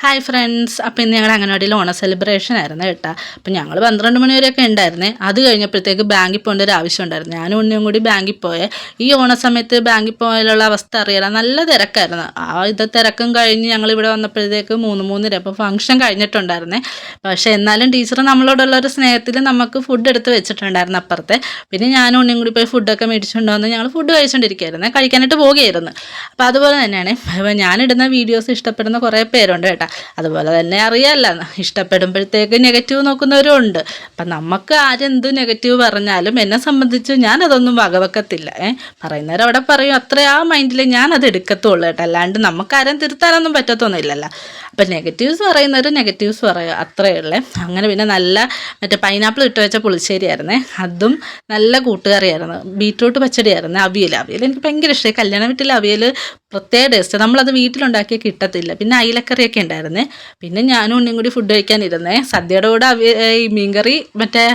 Hi friends, അപ്പോൾ ഇന്ന് ഞങ്ങളുടെ അംഗനവാടിയിൽ ഓണ സെലിബ്രേഷൻ ആയിരുന്നു കേട്ടോ. അപ്പോൾ ഞങ്ങൾ 12 മണി വരെയൊക്കെ ഉണ്ടായിരുന്നേ. അത് കഴിഞ്ഞപ്പോഴത്തേക്ക് ബാങ്കിൽ പോകേണ്ട ഒരു ആവശ്യം ഉണ്ടായിരുന്നു. ഞാനും ഉണ്ണിയും കൂടി ബാങ്കിൽ പോയേ. ഈ ഓണ സമയത്ത് ബാങ്കിൽ പോയാലുള്ള അവസ്ഥ അറിയാം, നല്ല തിരക്കായിരുന്നു. തിരക്കും കഴിഞ്ഞ് ഞങ്ങൾ ഇവിടെ വന്നപ്പോഴത്തേക്ക് 3:30 അപ്പോൾ ഫംഗ്ഷൻ കഴിഞ്ഞിട്ടുണ്ടായിരുന്നേ. പക്ഷേ എന്നാലും ടീച്ചർ നമ്മളോടുള്ള ഒരു സ്നേഹത്തിൽ നമുക്ക് ഫുഡ് എടുത്ത് വെച്ചിട്ടുണ്ടായിരുന്നു അപ്പുറത്തെ. പിന്നെ ഞാനും ഉണ്ണിയും കൂടി പോയി ഫുഡൊക്കെ മേടിച്ചുകൊണ്ട് വന്ന് ഞങ്ങൾ ഫുഡ് കഴിച്ചുകൊണ്ടിരിക്കുകയായിരുന്നു, കഴിക്കാനായിട്ട് പോവുകയായിരുന്നു. അപ്പോൾ അതുപോലെ തന്നെയാണ് ഞാനിടുന്ന വീഡിയോസ് ഇഷ്ടപ്പെടുന്ന കുറേ പേരുണ്ട് കേട്ടോ. അതുപോലെ തന്നെ അറിയാമല്ലോ, ഇഷ്ടപ്പെടുമ്പോഴത്തേക്ക് നെഗറ്റീവ് നോക്കുന്നവരും ഉണ്ട്. അപ്പം നമുക്ക് ആരെന്ത് നെഗറ്റീവ് പറഞ്ഞാലും എന്നെ സംബന്ധിച്ച് ഞാനതൊന്നും വകവെക്കത്തില്ല. പറയുന്നവരും അവിടെ പറയും, അത്ര ആ മൈൻഡിൽ ഞാനത് എടുക്കത്തുള്ളൂ കേട്ടോ. അല്ലാണ്ട് നമുക്കാരും തിരുത്താനൊന്നും പറ്റത്തൊന്നുമില്ലല്ലോ. അപ്പം നെഗറ്റീവ്സ് പറയുന്നവർ നെഗറ്റീവ്സ് പറയുക, അത്രയേ ഉള്ളേ. അങ്ങനെ പിന്നെ നല്ല മറ്റേ പൈനാപ്പിൾ ഇട്ട് വെച്ച പുളിശ്ശേരിയായിരുന്നേ, അതും നല്ല കൂട്ടുകറിയായിരുന്നു. ബീറ്റ്റൂട്ട് പച്ചടിയായിരുന്നു. അവിയൽ എനിക്ക് ഭയങ്കര ഇഷ്ടമായി. കല്യാണ വീട്ടിൽ അവിയൽ പ്രത്യേക ടേസ്റ്റ്, നമ്മളത് വീട്ടിലുണ്ടാക്കിയാൽ കിട്ടത്തില്ല. പിന്നെ അയിലക്കറിയൊക്കെ ഉണ്ടായിരുന്നേ. പിന്നെ ഞാനും ഉണ്ണിയും കൂടി ഫുഡ് കഴിക്കാനിരുന്നേ. സദ്യയുടെ കൂടെ ഈ മീൻകറി, മറ്റേ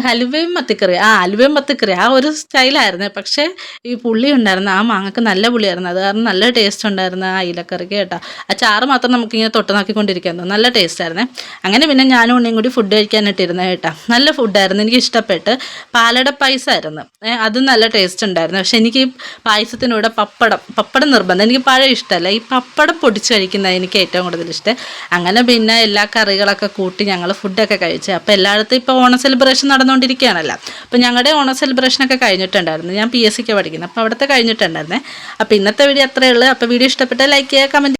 ഹലുവയും മത്തിക്കറി, ഹലുവയും മത്തിക്കറി ആ ഒരു സ്റ്റൈലായിരുന്നു. പക്ഷേ ഈ പുള്ളി ഉണ്ടായിരുന്നു, ആ മാങ്ങക്ക് നല്ല പുള്ളിയായിരുന്നു. അത് കാരണം നല്ല ടേസ്റ്റ് ഉണ്ടായിരുന്നു ആ അയിലക്കറിക്ക് കേട്ടോ. ആ ചാറ് മാത്രം നമുക്കിങ്ങനെ തൊട്ട് നോക്കിക്കൊണ്ടിരിക്കാൻ തോന്നും, നല്ല ടേസ്റ്റായിരുന്നേ. അങ്ങനെ പിന്നെ ഞാനും ഉണ്ണിയും കൂടി ഫുഡ് കഴിക്കാനിട്ടിരുന്നത് കേട്ടോ. നല്ല ഫുഡായിരുന്നു, എനിക്ക് ഇഷ്ടപ്പെട്ട്. പാലട പായസമായിരുന്നു, അതും നല്ല ടേസ്റ്റ് ഉണ്ടായിരുന്നു. പക്ഷേ എനിക്ക് ഈ പായസത്തിനൂടെ പപ്പടം നിർബന്ധം. എനിക്ക് പഴം ഇഷ്ടമല്ല, ഈ പപ്പടം പൊടിച്ച് കഴിക്കുന്നത് എനിക്ക് ഏറ്റവും കൂടുതൽ ഇഷ്ടം. അങ്ങനെ പിന്നെ എല്ലാ കറികളൊക്കെ കൂട്ടി ഞങ്ങൾ ഫുഡൊക്കെ കഴിച്ചു. അപ്പോൾ എല്ലായിടത്തും ഇപ്പോൾ ഓണ സെലിബ്രേഷൻ നടന്നുകൊണ്ടിരിക്കുകയാണല്ലോ. അപ്പോൾ ഞങ്ങളുടെ ഓണ സെലിബ്രേഷനൊക്കെ കഴിഞ്ഞിട്ടുണ്ടായിരുന്നു. ഞാൻ PSCക്ക് പഠിക്കുന്നത്, അപ്പോൾ അവിടുത്തെ കഴിഞ്ഞിട്ടുണ്ടായിരുന്നേ. അപ്പോൾ ഇന്നത്തെ വീഡിയോ അത്രയേ ഉള്ളൂ. അപ്പോൾ വീഡിയോ ഇഷ്ടപ്പെട്ടാൽ ലൈക്ക് ചെയ്യുക, കമൻറ്റ്